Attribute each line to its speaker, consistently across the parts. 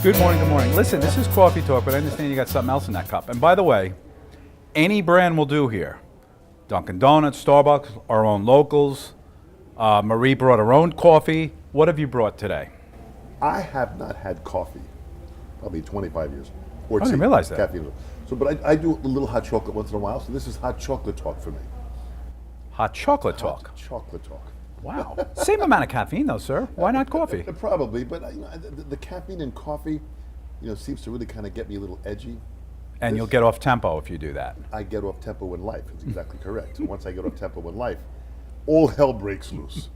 Speaker 1: Good morning, good morning. Listen, this is Coffee Talk, but I understand you got something else in that cup. And by the way, any brand will do here. Dunkin' Donuts, Starbucks, our own locals. Marie brought her own coffee. What have you brought today?
Speaker 2: I have not had coffee, probably 25 years. Or
Speaker 1: I didn't realize that.
Speaker 2: Caffeine. So, but I do a little hot chocolate once in a while, so this is hot chocolate talk for me.
Speaker 1: Hot chocolate talk.
Speaker 2: Hot chocolate talk.
Speaker 1: Wow. Same amount of caffeine though, sir. Why not coffee?
Speaker 2: Probably, but the caffeine in coffee, seems to really kind of get me a little edgy.
Speaker 1: And you'll get off tempo if you do that.
Speaker 2: I get off tempo in life. It's exactly correct. So once I get off tempo in life, all hell breaks loose.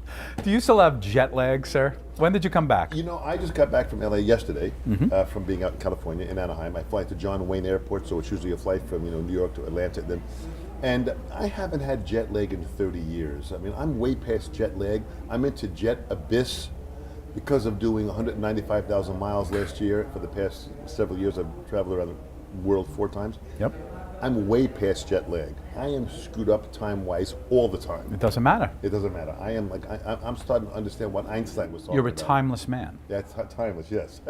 Speaker 1: Do you still have jet lag, sir? When did you come back?
Speaker 2: I just got back from LA yesterday from being out in California, in Anaheim. I fly to John Wayne Airport, so it's usually a flight from New York to Atlanta. And I haven't had jet lag in 30 years. I mean, I'm way past jet lag. I'm into jet abyss because of doing 195,000 miles last year. For the past several years, I've traveled around the world 4 times.
Speaker 1: Yep.
Speaker 2: I'm way past jet lag. I am screwed up time-wise all the time.
Speaker 1: It doesn't matter.
Speaker 2: It doesn't matter. I am like, I'm starting to understand what Einstein was talking
Speaker 1: You're a
Speaker 2: about.
Speaker 1: timeless man.
Speaker 2: That's timeless, yes.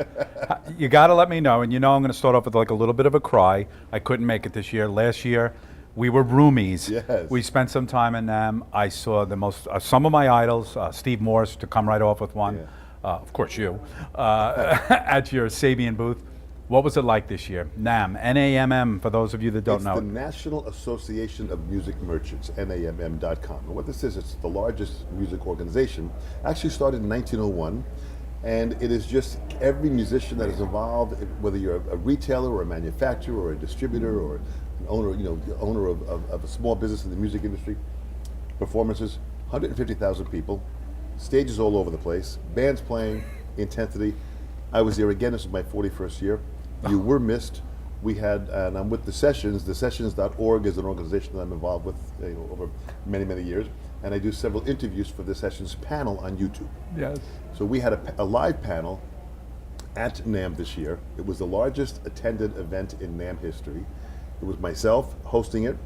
Speaker 1: You got to let me know, and I'm going to start off with like a little bit of a cry. I couldn't make it this year. Last year, we were roomies.
Speaker 2: Yes.
Speaker 1: We spent some time in NAMM. I saw some of my idols, Steve Morse, to come right off with one.
Speaker 2: Yeah.
Speaker 1: Of course, you, at your Sabian booth. What was it like this year? NAMM, N-A-M-M, for those of you that don't know.
Speaker 2: It's the National Association of Music Merchants, NAMM.com. And what this is, it's the largest music organization. Actually started in 1901. And it is just every musician that is involved, whether you're a retailer or a manufacturer or a distributor or an owner, the owner of a small business in the music industry, performances, 150,000 people, stages all over the place, bands playing, intensity. I was there again, this is my 41st year. You were missed. We had, and I'm with The Sessions. TheSessions.org is an organization that I'm involved with over many, many years. And I do several interviews for The Sessions panel on YouTube.
Speaker 1: Yes.
Speaker 2: So we had a live panel at NAMM this year. It was the largest attended event in NAMM history. It was myself hosting it.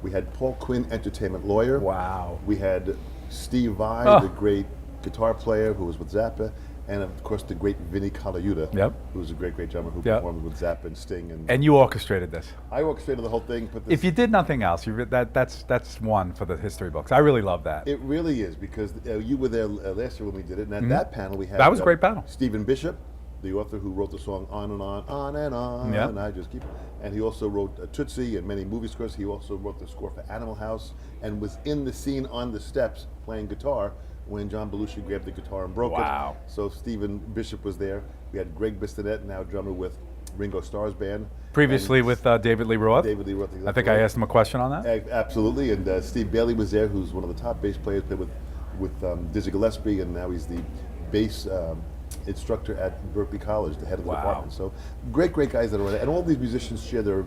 Speaker 2: We had Paul Quinn, entertainment lawyer.
Speaker 1: Wow.
Speaker 2: We had Steve Vai, the great guitar player who was with Zappa. And of course, the great Vinnie Colaiuta, who was a great drummer who performed with Zappa and Sting.
Speaker 1: And you orchestrated this.
Speaker 2: I orchestrated the whole thing.
Speaker 1: If you did nothing else, that's one for the history books. I really love that.
Speaker 2: It really is, because you were there last year when we did it, and at that panel we had...
Speaker 1: That was a great panel.
Speaker 2: Stephen Bishop, the author who wrote the song On and On, and I Just Keep... And he also wrote Tootsie and many movie scores. He also wrote the score for Animal House and was in the scene on the steps playing guitar when John Belushi grabbed the guitar and broke it.
Speaker 1: Wow.
Speaker 2: So Stephen Bishop was there. We had Greg Bissonette, now drummer with Ringo Starr's band.
Speaker 1: Previously with David Lee Roth.
Speaker 2: David Lee Roth, exactly.
Speaker 1: I think I asked him a question on that.
Speaker 2: Absolutely, and Steve Bailey was there, who's one of the top bass players, played with Dizzy Gillespie, and now he's the bass instructor at Berklee College, the head of the department. So great guys that are there. And all these musicians share their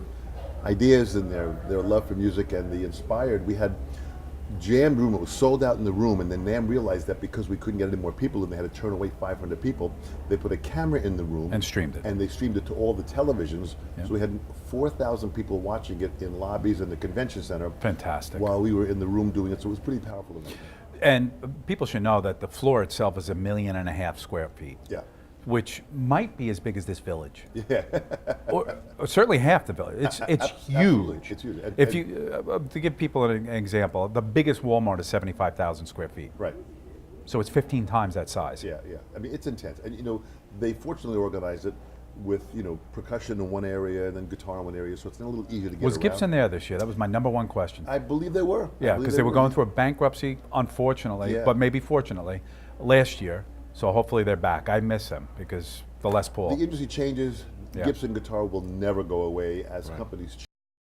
Speaker 2: ideas and their love for music and the inspired. We had jammed room. It was sold out in the room, and then NAMM realized that because we couldn't get any more people and they had to turn away 500 people, they put a camera in the room
Speaker 1: and streamed it.
Speaker 2: And they streamed it to all the televisions. So we had 4,000 people watching it in lobbies in the convention center.
Speaker 1: Fantastic.
Speaker 2: While we were in the room doing it, so it was pretty powerful.
Speaker 1: And people should know that the floor itself is 1.5 million square feet.
Speaker 2: Yeah.
Speaker 1: Which might be as big as this village.
Speaker 2: Yeah.
Speaker 1: or certainly half the village. It's huge.
Speaker 2: It's huge.
Speaker 1: If you to give people an example, the biggest Walmart is 75,000 square feet.
Speaker 2: Right.
Speaker 1: So it's 15 times that size.
Speaker 2: Yeah. I mean, it's intense, and they fortunately organized it with percussion in one area and then guitar in one area, so it's a little easier to get
Speaker 1: Was
Speaker 2: around.
Speaker 1: Gibson there this year? That was my #1 question.
Speaker 2: I believe they were.
Speaker 1: Yeah, because they were going through a bankruptcy, unfortunately, but maybe fortunately, last year. So hopefully they're back. I miss them because the Les Paul.
Speaker 2: The industry changes. Gibson guitar will never go away as companies change.